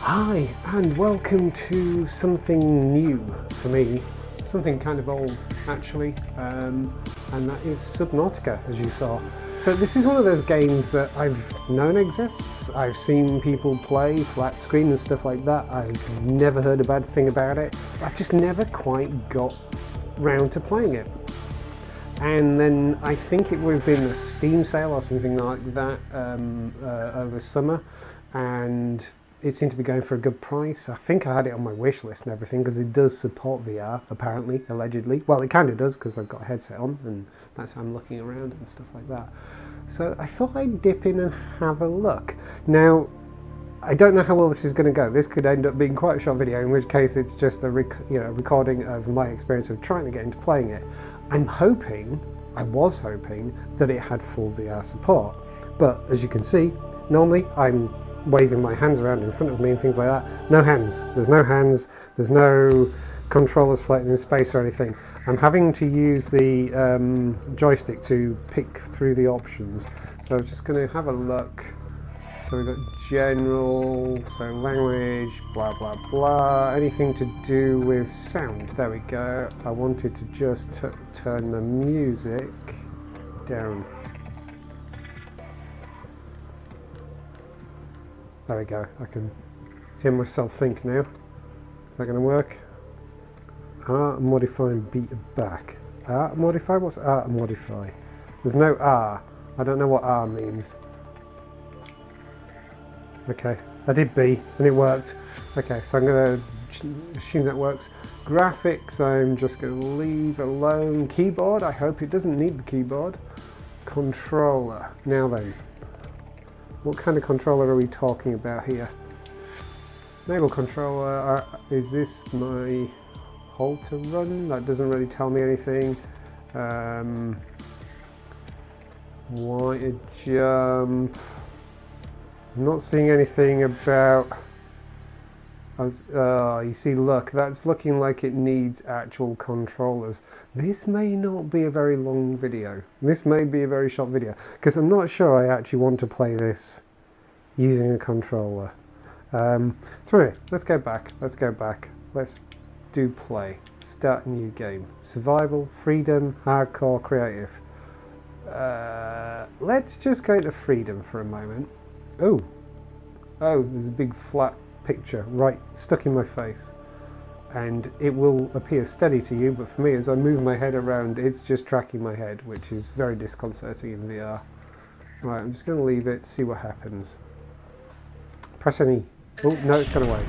Hi, and welcome to something new for me, something kind of old actually, and that is Subnautica, as you saw. So this is one of those games that I've known exists. I've seen people play flat screen and stuff like that. I've never heard a bad thing about it. I've just never quite got round to playing it. And then I think it was in a Steam sale or something like that over summer, and it seemed to be going for a good price. I think I had it on my wish list and everything because it does support VR, apparently, allegedly. Well, it kind of does because I've got a headset on and that's how I'm looking around and stuff like that. So I thought I'd dip in and have a look. Now, I don't know how well this is going to go. This could end up being quite a short video, in which case it's just a recording of my experience of trying to get into playing it. I was hoping that it had full VR support. But as you can see, normally I'm waving my hands around in front of me and things like that. No hands. There's no hands. There's no controllers floating in space or anything. I'm having to use the joystick to pick through the options. So I'm just going to have a look. So we've got general, so language, blah blah blah, anything to do with sound. There we go. I wanted to just turn the music down. There we go. I can hear myself think now. Is that going to work? Art modify and beat back. Art modify? What's art modify? There's no R. I don't know what R means. Okay, I did B and it worked. Okay, so I'm going to assume that works. Graphics, I'm just going to leave alone. Keyboard, I hope it doesn't need the keyboard. Controller. Now then, what kind of controller are we talking about here? Enable controller, is this my hold to run? That doesn't really tell me anything. Why a jump? I'm not seeing anything about... you see, look, that's looking like it needs actual controllers. This may not be a very long video. This may be a very short video, because I'm not sure I actually want to play this using a controller. So anyway, let's go back. Let's do play. Start a new game. Survival, freedom, hardcore, creative. Let's just go to freedom for a moment. Oh, there's a big flat picture right stuck in my face, and it will appear steady to you, but for me, as I move my head around, it's just tracking my head, which is very disconcerting in VR. Right, I'm just going to leave it, see what happens. Press any. Oh no, it's gone away.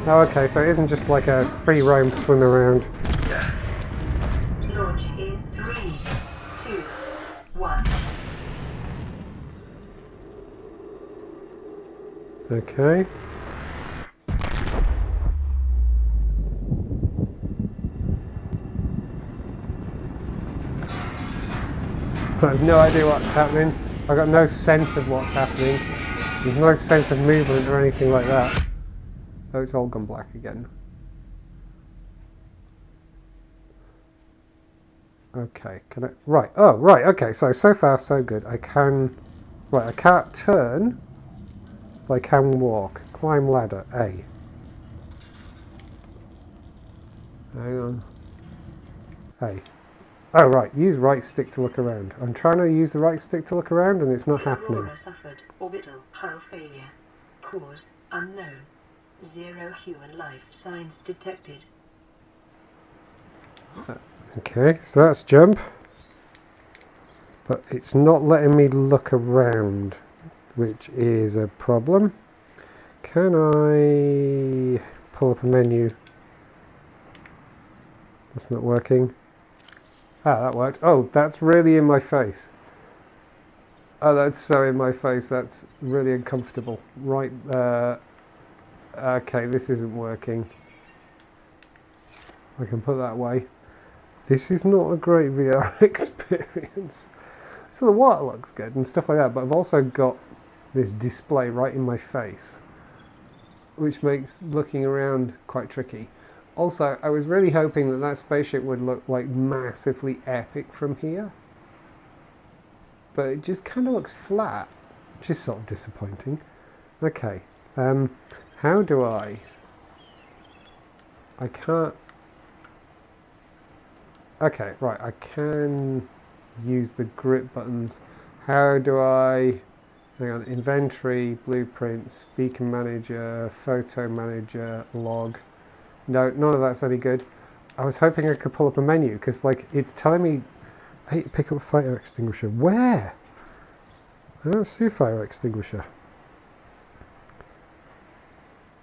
Oh, okay, so it isn't just like a free roam swim around. Launch in 3, 2, 1. Okay. I have no idea what's happening. I've got no sense of what's happening. There's no sense of movement or anything like that. Oh, it's all gone black again. Okay, can I... Right, oh, right, okay, so far so good. I can... Right, I can't turn, but I can walk. Climb ladder, A. Hang on. A. Oh, right, use right stick to look around. I'm trying to use the right stick to look around and it's not happening. Aurora suffered orbital hull failure. Cause unknown. 0 human life signs detected. Okay, so that's jump. But it's not letting me look around, which is a problem. Can I pull up a menu? That's not working. Ah, that worked. Oh, that's really in my face. Oh, that's so in my face. That's really uncomfortable. Right, okay, this isn't working. I can put that away. This is not a great VR experience. So the water looks good and stuff like that, but I've also got this display right in my face, which makes looking around quite tricky. Also, I was really hoping that spaceship would look like massively epic from here. but it just kind of looks flat, which is sort of disappointing. Okay, how do I can't... Okay, right, I can use the grip buttons. How do I... Hang on, inventory, blueprints, beacon manager, photo manager, log. No, none of that's any good. I was hoping I could pull up a menu, because like it's telling me, hey, pick up a fire extinguisher. Where? I don't see a fire extinguisher.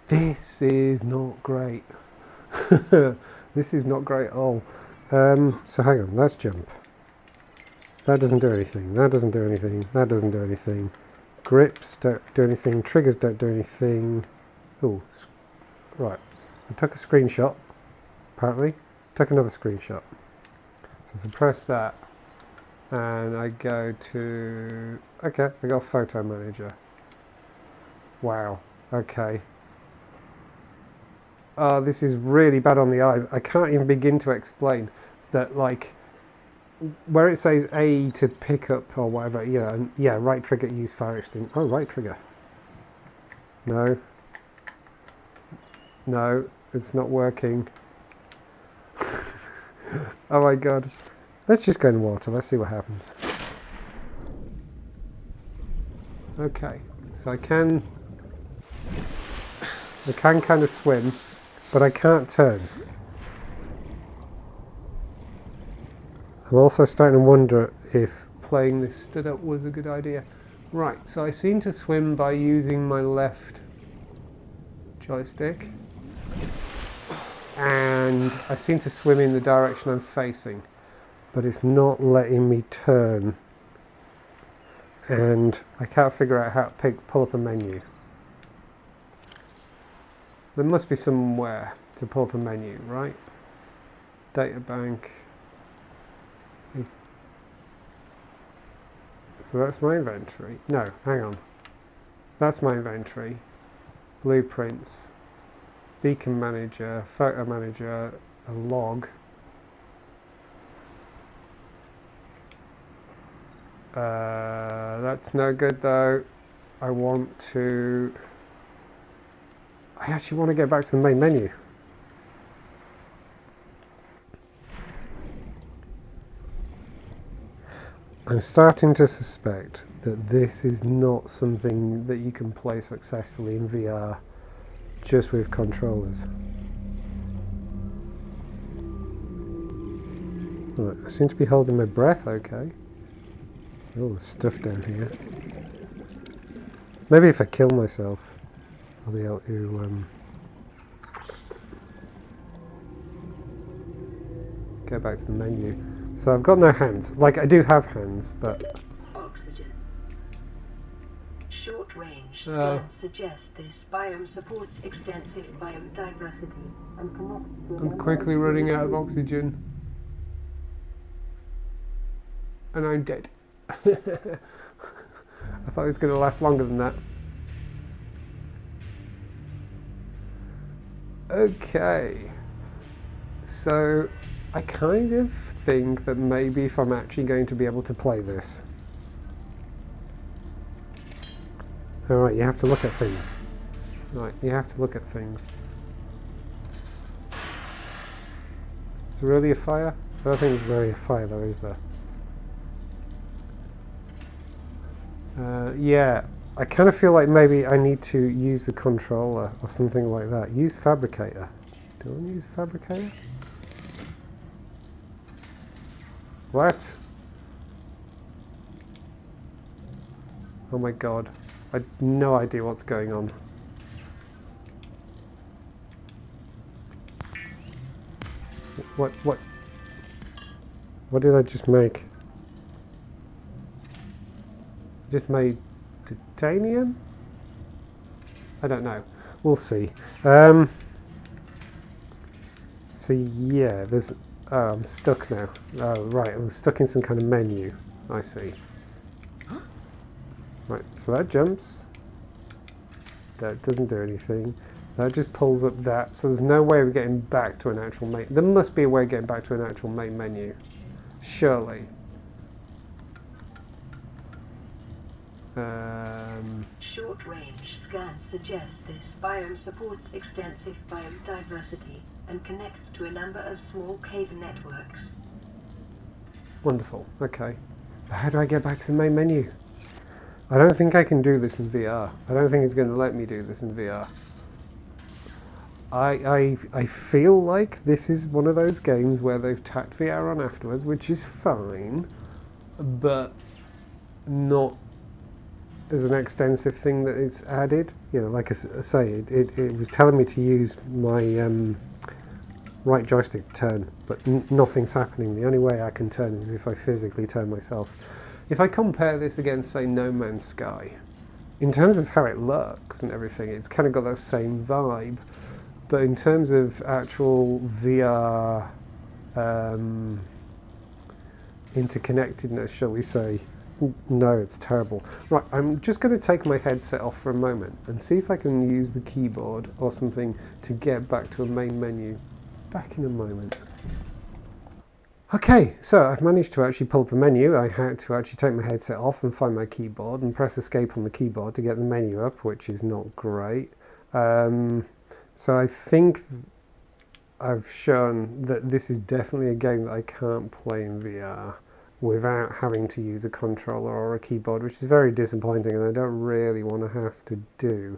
This is not great. This is not great at all. So hang on, let's jump. That doesn't do anything. That doesn't do anything. That doesn't do anything. Grips don't do anything. Triggers don't do anything. Oh, right. I took a screenshot, apparently. Took another screenshot. So if I press that, and I go to... Okay, I got a photo manager. Wow. Okay. Oh, this is really bad on the eyes. I can't even begin to explain that, like, where it says A to pick up or whatever, yeah, and yeah, right trigger to use fire extinguisher. Oh, right trigger. No. No, it's not working. Oh my god. Let's just go in water, let's see what happens. Okay, so I can kind of swim, but I can't turn. I'm also starting to wonder if playing this stood up was a good idea. Right, so I seem to swim by using my left joystick. And I seem to swim in the direction I'm facing. But it's not letting me turn. And I can't figure out how to pull up a menu. There must be somewhere to pull up a menu, right? Databank. So that's my inventory. No, hang on. That's my inventory. Blueprints. Beacon manager. Photo manager. A log. That's no good though. I actually want to get back to the main menu. I'm starting to suspect that this is not something that you can play successfully in VR just with controllers. Right, I seem to be holding my breath okay. Oh, there's stuff down here. Maybe if I kill myself, I'll be able to get back to the menu. So I've got no hands. Like, I do have hands, but... Oxygen. Short-range scans suggest this biome supports extensive biodiversity and connects to... I'm quickly running out of oxygen. And I'm dead. I thought it was going to last longer than that. Okay. So, I kind of think that maybe if I'm actually going to be able to play this. Alright, you have to look at things. Right, you have to look at things. Is there really a fire? I don't think there's really a fire though, is there? Yeah, I kind of feel like maybe I need to use the controller or something like that. Use Fabricator. Do I want to use Fabricator? What? Oh my god. I have no idea what's going on. What did I just make? Just made titanium? I don't know. We'll see. So yeah, there's... Oh, I'm stuck now. Oh, right, I'm stuck in some kind of menu. I see. Right, so that jumps. That doesn't do anything. That just pulls up that. So there's no way of getting back to an actual main... There must be a way of getting back to an actual main menu. Surely. Short-range scans suggest this biome supports extensive biodiversity and connects to a number of small cave networks. Wonderful. Okay. How do I get back to the main menu? I don't think I can do this in VR. I don't think it's going to let me do this in VR. I feel like this is one of those games where they've tacked VR on afterwards, which is fine, but not as an extensive thing that it's added. You know, like I say, it was telling me to use my right joystick to turn, but nothing's happening. The only way I can turn is if I physically turn myself. If I compare this against, say, No Man's Sky, in terms of how it looks and everything, it's kind of got that same vibe. But in terms of actual VR interconnectedness, shall we say, no, it's terrible. Right, I'm just going to take my headset off for a moment and see if I can use the keyboard or something to get back to a main menu. Back in a moment. Okay, so I've managed to actually pull up a menu. I had to actually take my headset off and find my keyboard and press escape on the keyboard to get the menu up, which is not great. So I think I've shown that this is definitely a game that I can't play in VR without having to use a controller or a keyboard, which is very disappointing and I don't really want to have to do.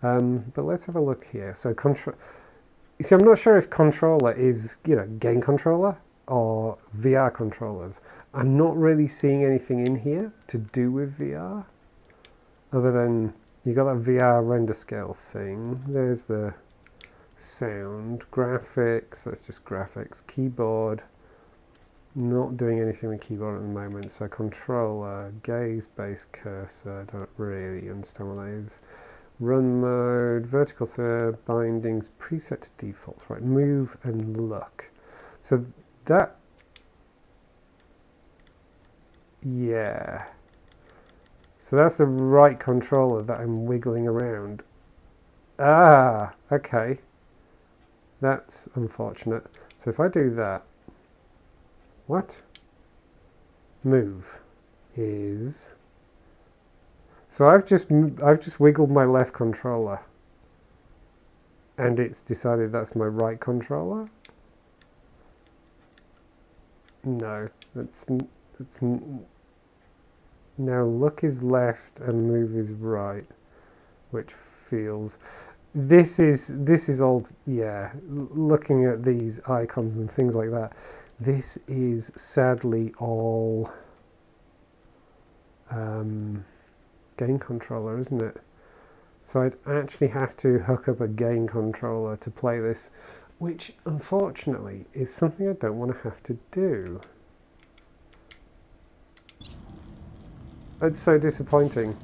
But let's have a look here. So you see, I'm not sure if controller is, you know, game controller or VR controllers. I'm not really seeing anything in here to do with VR, other than you got that VR render scale thing. There's the sound, graphics, that's just graphics, keyboard, not doing anything with keyboard at the moment, so controller, gaze based cursor, I don't really understand what that is. Run mode, vertical third, bindings, preset defaults, right, move and look. So that, yeah. So that's the right controller that I'm wiggling around. Ah, okay. That's unfortunate. So if I do that, what? Move is... So I've just wiggled my left controller and it's decided that's my right controller? No, now look is left and move is right, which feels... This is all, yeah, looking at these icons and things like that, this is sadly all game controller, isn't it? So I'd actually have to hook up a game controller to play this, which unfortunately is something I don't want to have to do. That's so disappointing.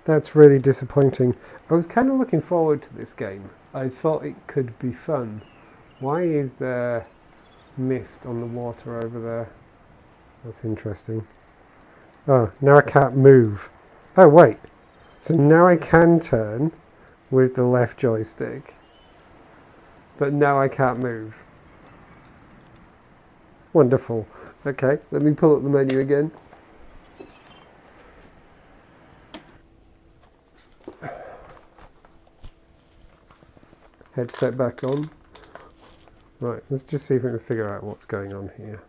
That's really disappointing. I was kind of looking forward to this game. I thought it could be fun. Why is there mist on the water over there? That's interesting. Oh, now I can't move. Oh, wait. So now I can turn with the left joystick. But now I can't move. Wonderful. Okay, let me pull up the menu again. Headset back on. Right, let's just see if we can figure out what's going on here.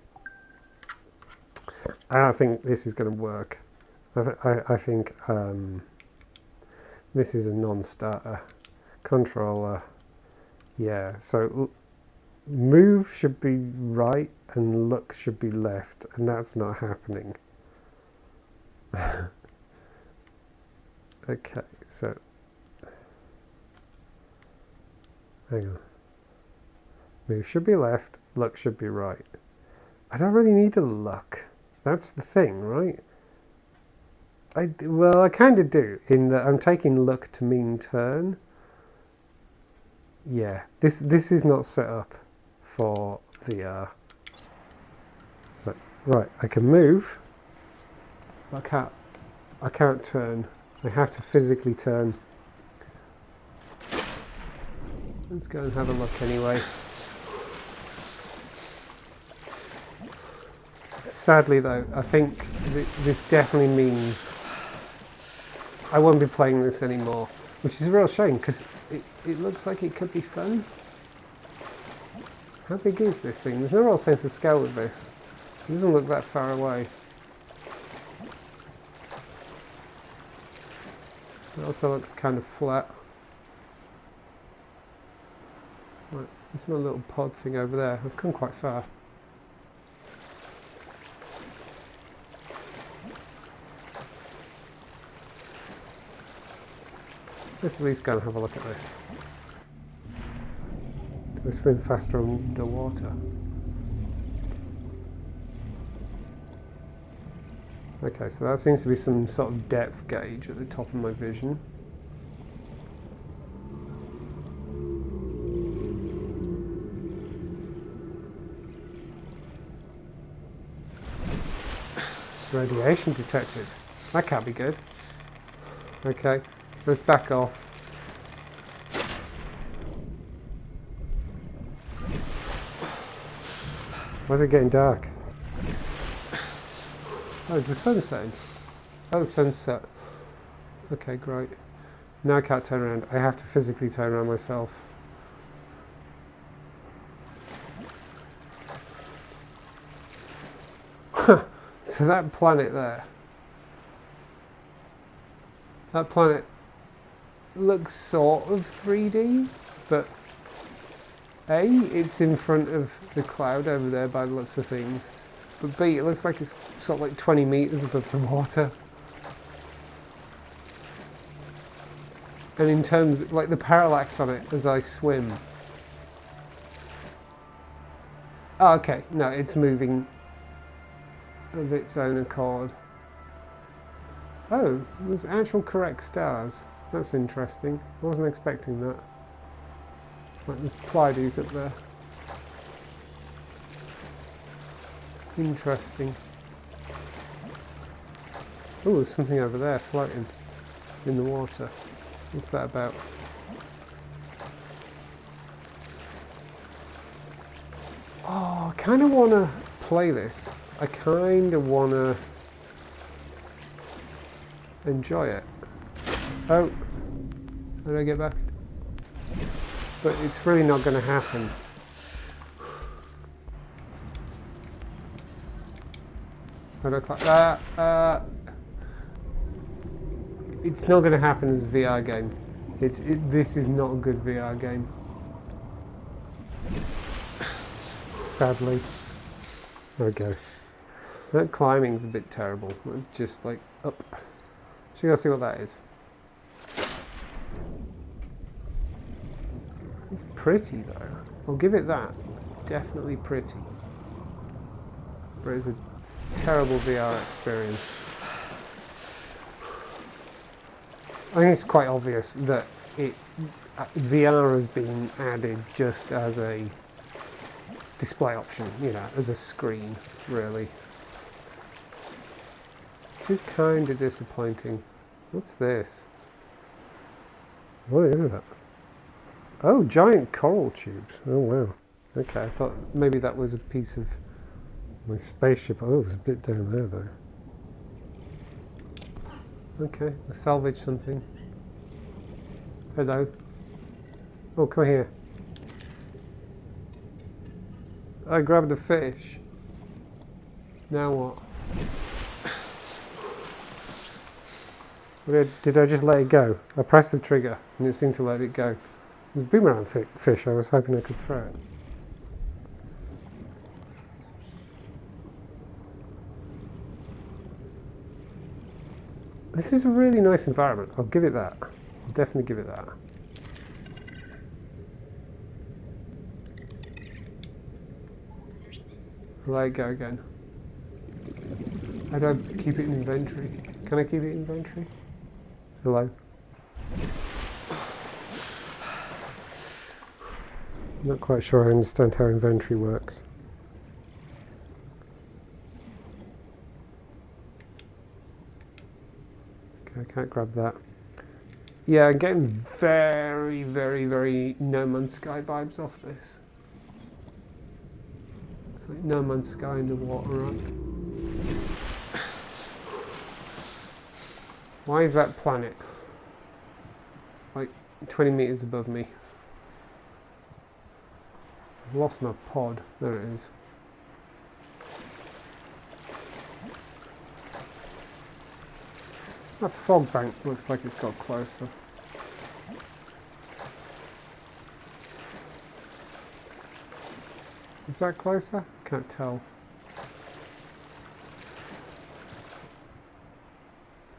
I don't think this is going to work. I think this is a non-starter. Controller, yeah, so move should be right and look should be left, and that's not happening. Okay, so hang on. Move should be left, look should be right. I don't really need to look. That's the thing, right? Well, I kind of do, in that I'm taking look to mean turn. Yeah, this is not set up for VR. So, right, I can move. I can't turn. I have to physically turn. Let's go and have a look anyway. Sadly though, I think this definitely means I won't be playing this anymore, which is a real shame because it looks like it could be fun. How big is this thing? There's no real sense of scale with this. It doesn't look that far away. It also looks kind of flat. Right, there's my little pod thing over there. I've come quite far. Let's at least go and have a look at this. Do we swim faster underwater? Okay, so that seems to be some sort of depth gauge at the top of my vision. Radiation detected. That can't be good. Okay, let's back off. Why is it getting dark? Oh, is the sun setting? Oh, the sun's set. Okay, great. Now I can't turn around. I have to physically turn around myself. So that planet there, that planet looks sort of 3D, but A, it's in front of the cloud over there by the looks of things, but B, it looks like it's sort of like 20 meters above the water. And in terms of, like, the parallax on it as I swim. Oh, okay, no, it's moving of its own accord. Oh, there's actual correct stars. That's interesting. I wasn't expecting that. Like, there's Pleiades up there. Interesting. Oh, there's something over there floating in the water. What's that about? Oh, I kind of want to play this. I kind of want to enjoy it. Oh, how do I get back? But it's really not going to happen. How do I climb? It's not going to happen as a VR game. This is not a good VR game. Sadly. Okay. That climbing's a bit terrible. It's just like up. So you gotta see what that is. It's pretty though. I'll give it that. It's definitely pretty. But it's a terrible VR experience. I think it's quite obvious that VR has been added just as a display option, you know, as a screen, really. It is kind of disappointing. What's this? What is it? Oh, giant coral tubes. Oh, wow. Okay, I thought maybe that was a piece of my spaceship. Oh, there's a bit down there, though. Okay, I salvaged something. Hello. Oh, come here. I grabbed a fish. Now what? Did I just let it go? I pressed the trigger and it seemed to let it go. It was a boomerang fish. I was hoping I could throw it. This is a really nice environment. I'll give it that. I'll definitely give it that. Let it go again. How do I keep it in inventory? Can I keep it in inventory? Hello? I'm not quite sure I understand how inventory works. Okay, I can't grab that. Yeah, I'm getting very, very, very No Man's Sky vibes off this. It's like No Man's Sky underwater, right? Why is that planet like 20 meters above me? I've lost my pod. There it is. That fog bank looks like it's got closer. Is that closer? Can't tell.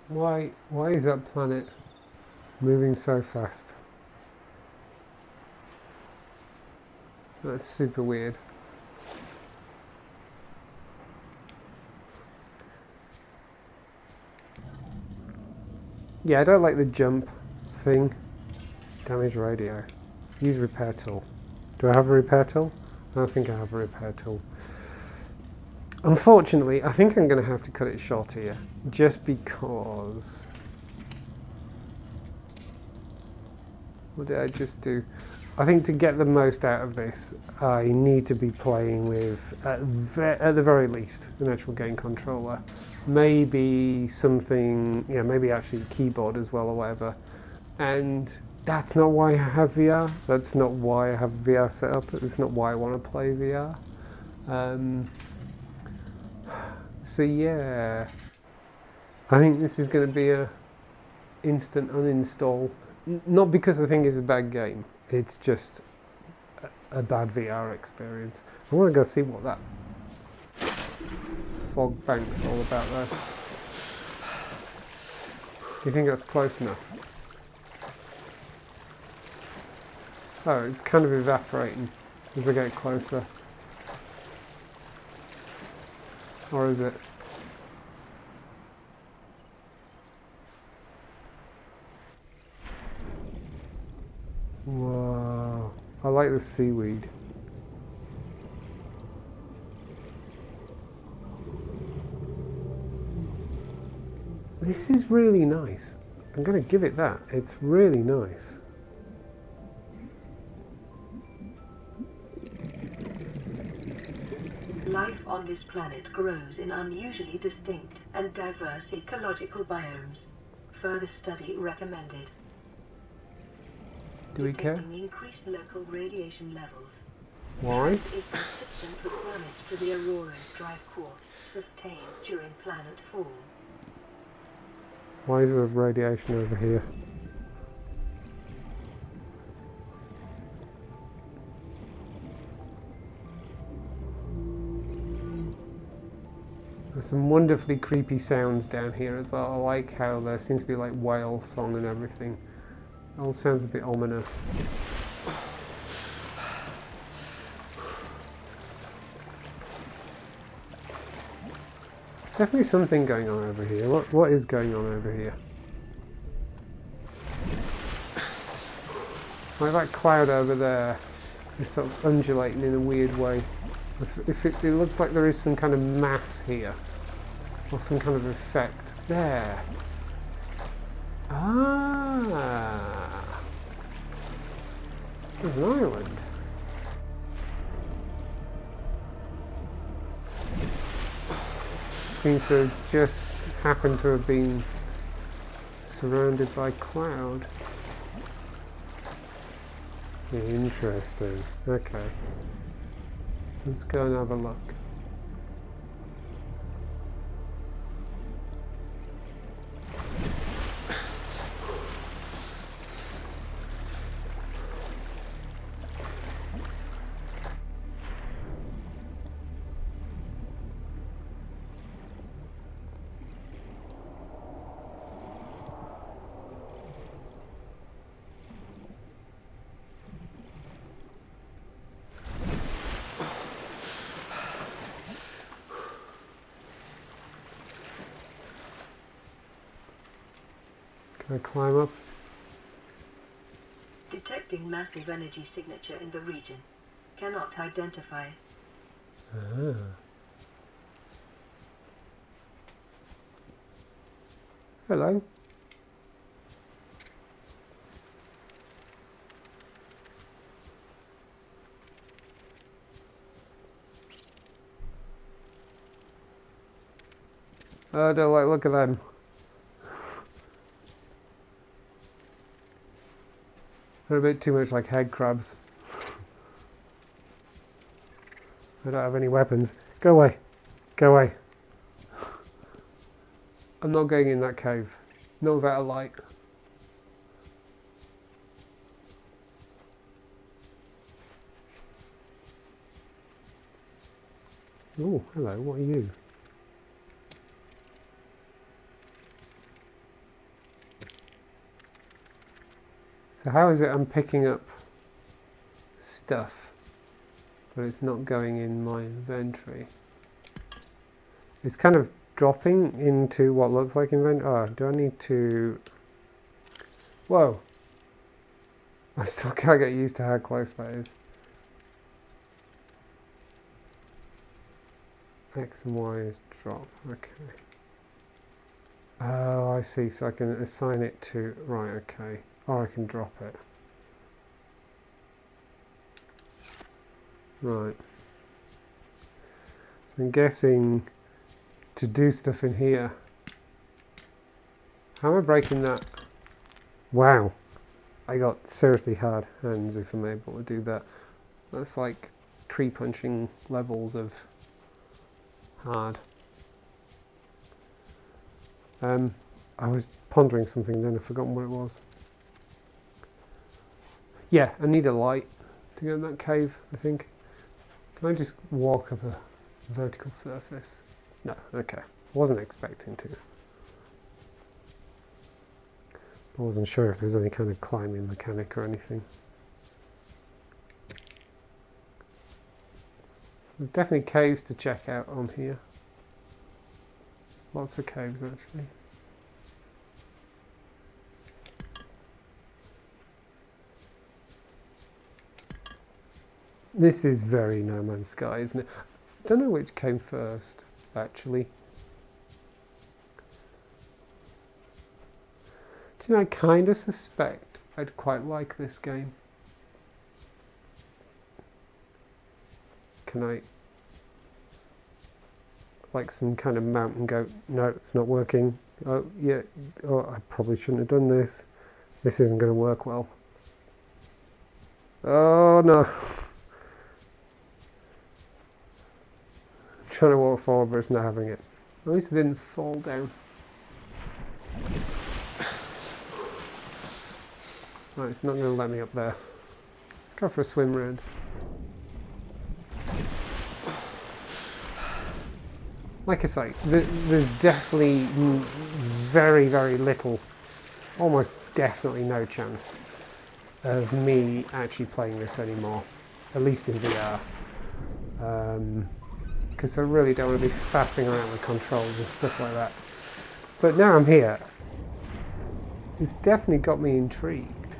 Why is that planet moving so fast? That's super weird. Yeah, I don't like the jump thing. Damage radio. Use repair tool. Do I have a repair tool? I don't think I have a repair tool. Unfortunately, I think I'm going to have to cut it short here. Just because... What did I just do? I think to get the most out of this, I need to be playing with, at the very least, an actual game controller. Maybe something, maybe actually a keyboard as well or whatever. And that's not why I have VR. That's not why I have VR set up. That's not why I want to play VR. So yeah, I think this is going to be a instant uninstall. Not because I think it's a bad game. It's just a bad VR experience. I want to go see what that fog bank's all about there. Do you think that's close enough? Oh, it's kind of evaporating as I get closer. Or is it? Whoa, I like the seaweed. This is really nice. I'm going to give it that. It's really nice. Life on this planet grows in unusually distinct and diverse ecological biomes. Further study recommended. Do we care? Detecting increased local radiation levels. Why? Trend is consistent with damage to the Aurora's drive core sustained during planet fall. Why is there radiation over here? There's some wonderfully creepy sounds down here as well. I like how there seems to be like whale song and everything. It all sounds a bit ominous. There's definitely something going on over here. What is going on over here? Like that cloud over there is sort of undulating in a weird way. If it looks like there is some kind of mass here, or some kind of effect. There. Ah. There's an island. Seems to have just happened to have been surrounded by cloud. Interesting. Okay. Let's go and have a look. Can I climb up? Detecting massive energy signature in the region. Cannot identify. Ah. Hello. Oh, I don't like look at them. They're a bit too much like head crabs. I don't have any weapons. Go away. Go away. I'm not going in that cave. Not without a light. Oh, hello. What are you? So how is it I'm picking up stuff, but it's not going in my inventory? It's kind of dropping into what looks like inventory. Oh, do I need to... Whoa. I still can't get used to how close that is. X and Y is drop. Okay. Oh, I see. So I can assign it to... Right, okay. Or I can drop it. Right. So I'm guessing to do stuff in here. How am I breaking that? Wow. I got seriously hard hands if I'm able to do that. That's like tree punching levels of hard. I was pondering something then, I've forgotten what it was. Yeah, I need a light to go in that cave, I think. Can I just walk up a vertical surface? No, okay. Wasn't expecting to. I wasn't sure if there was any kind of climbing mechanic or anything. There's definitely caves to check out on here. Lots of caves actually. This is very No Man's Sky, isn't it? I don't know which came first, actually. Do you know, I kind of suspect I'd quite like this game. Can I... Like some kind of mountain goat. No, it's not working. Oh, yeah. Oh, I probably shouldn't have done this. This isn't going to work well. Oh, no. Trying to walk forward, but it's not having it. At least it didn't fall down. Right, it's not going to let me up there. Let's go for a swim round. Like I say, there's definitely very, very little, almost definitely no chance of me actually playing this anymore, at least in VR. Because I really don't want to be faffing around with controls and stuff like that. But now I'm here, it's definitely got me intrigued.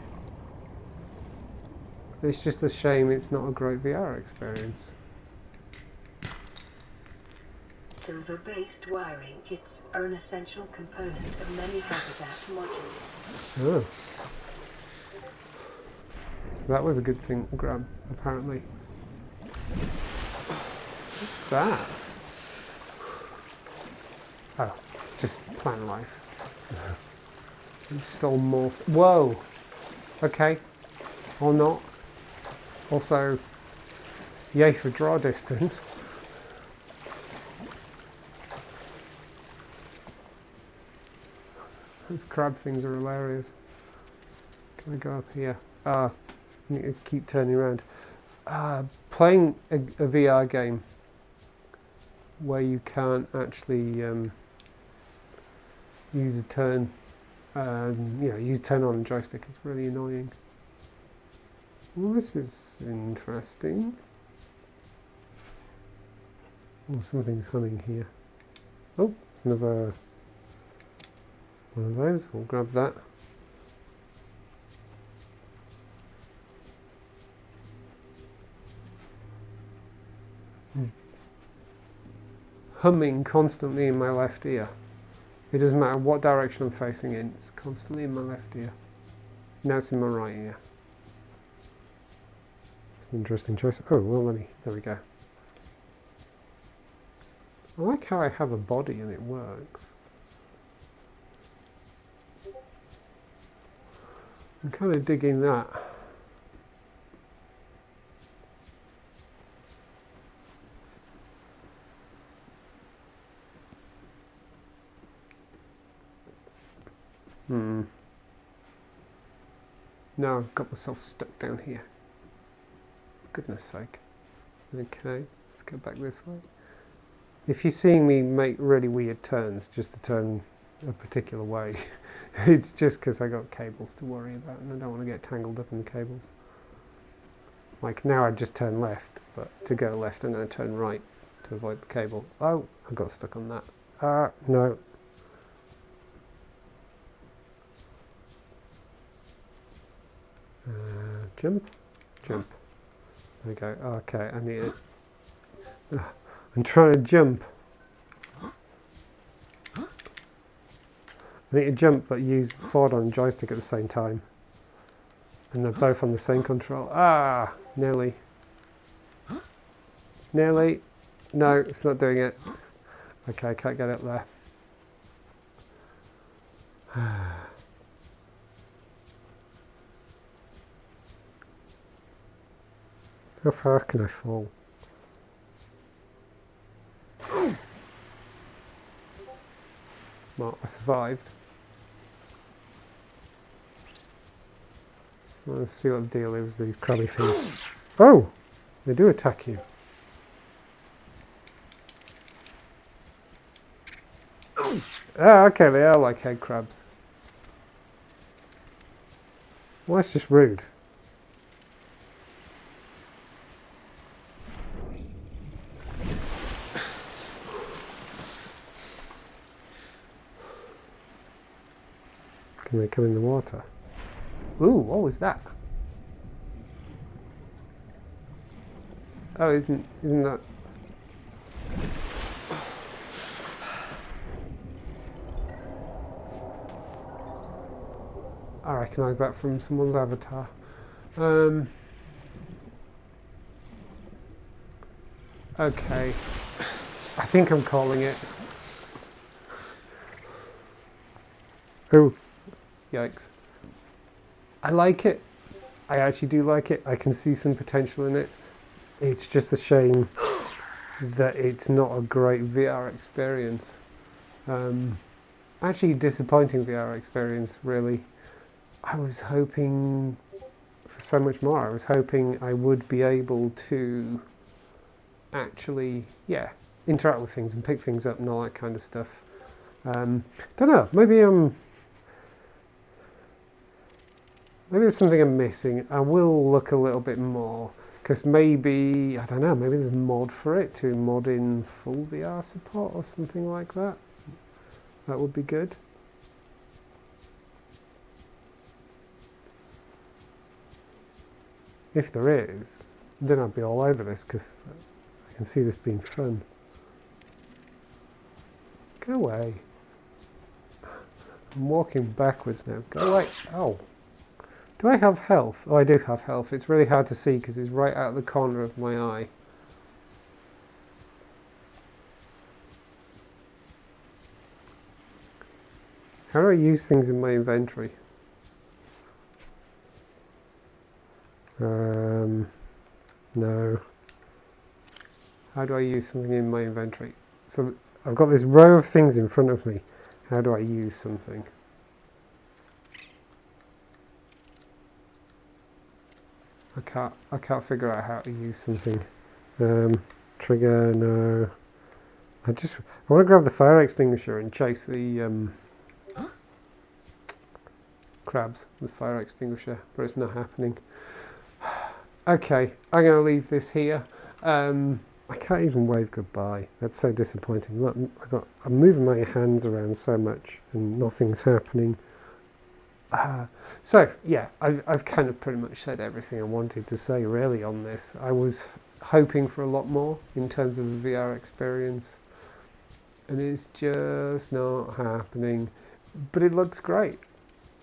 It's just a shame it's not a great VR experience. Silver-based wiring kits are an essential component of many habitat modules. Oh. So that was a good thing to grab, apparently. What's that? Oh, it's just plant life. It's just all morph. Whoa! Okay. Or not. Also, yay for draw distance. These crab things are hilarious. Can I go up here? I need to keep turning around. Playing a VR game where you can't actually use a turn, use turn on a joystick is really annoying. Well, this is interesting. Oh, something's humming here. Oh, it's another one of those. We'll grab that. Humming constantly in my left ear. It doesn't matter what direction I'm facing in, it's constantly in my left ear. Now it's in my right ear. It's an interesting choice. Oh, well, there we go. I like how I have a body and it works. I'm kind of digging that. No, I've got myself stuck down here. Goodness sake. Okay, let's go back this way. If you're seeing me make really weird turns just to turn a particular way, it's just because I got cables to worry about and I don't want to get tangled up in the cables. Like now I just turn left, but to go left I'm going to turn right to avoid the cable. Oh, I got stuck on that. No. Jump. Jump. There we go. Okay, I need it. I'm trying to jump. I need to jump but use forward on joystick at the same time. And they're both on the same control. Ah! Nearly. Nearly. No, it's not doing it. Okay, I can't get up there. How far can I fall? Well, I survived. So let's see what the deal is with these crabby things. Oh! They do attack you. Ah, okay, they are like head crabs. Well, that's just rude. Can they come in the water? Ooh, what was that? Oh, isn't that... I recognise that from someone's avatar. Okay. I think I'm calling it. Oh. Yikes. I like it. I actually do like it. I can see some potential in it. It's just a shame that it's not a great VR experience. Actually disappointing VR experience, really. I was hoping for so much more. I was hoping I would be able to actually, interact with things and pick things up and all that kind of stuff. Don't know, maybe there's something I'm missing. I will look a little bit more, because maybe, I don't know, maybe there's a mod for it to mod in full VR support or something like that. That would be good. If there is, then I'd be all over this, because I can see this being fun. Go away. I'm walking backwards now. Go away. Oh. Do I have health? Oh, I do have health. It's really hard to see because it's right out of the corner of my eye. How do I use things in my inventory? No. How do I use something in my inventory? So I've got this row of things in front of me. How do I use something? I can't figure out how to use something. Trigger, no. I want to grab the fire extinguisher and chase the crabs with fire extinguisher, but it's not happening. Okay, I'm going to leave this here. I can't even wave goodbye. That's so disappointing. Look, I'm moving my hands around so much and nothing's happening. So yeah, I've kind of pretty much said everything I wanted to say really on this. I was hoping for a lot more in terms of the VR experience, and it's just not happening. But it looks great,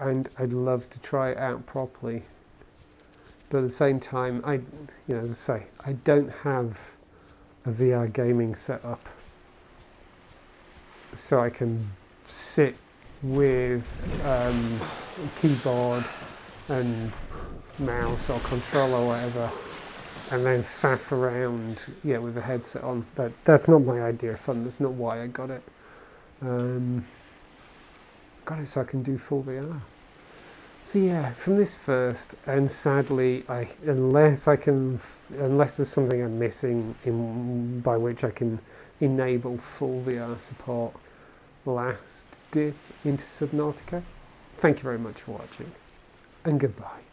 and I'd love to try it out properly. But at the same time, as I say, I don't have a VR gaming setup, so I can sit with a keyboard and mouse or controller or whatever, and then faff around, with a headset on. That's not my idea of fun. That's not why I got it. got it so I can do full VR. So yeah, from this first, and sadly, unless there's something I'm missing by which I can enable full VR support, last dip into Subnautica. Thank you very much for watching, and goodbye.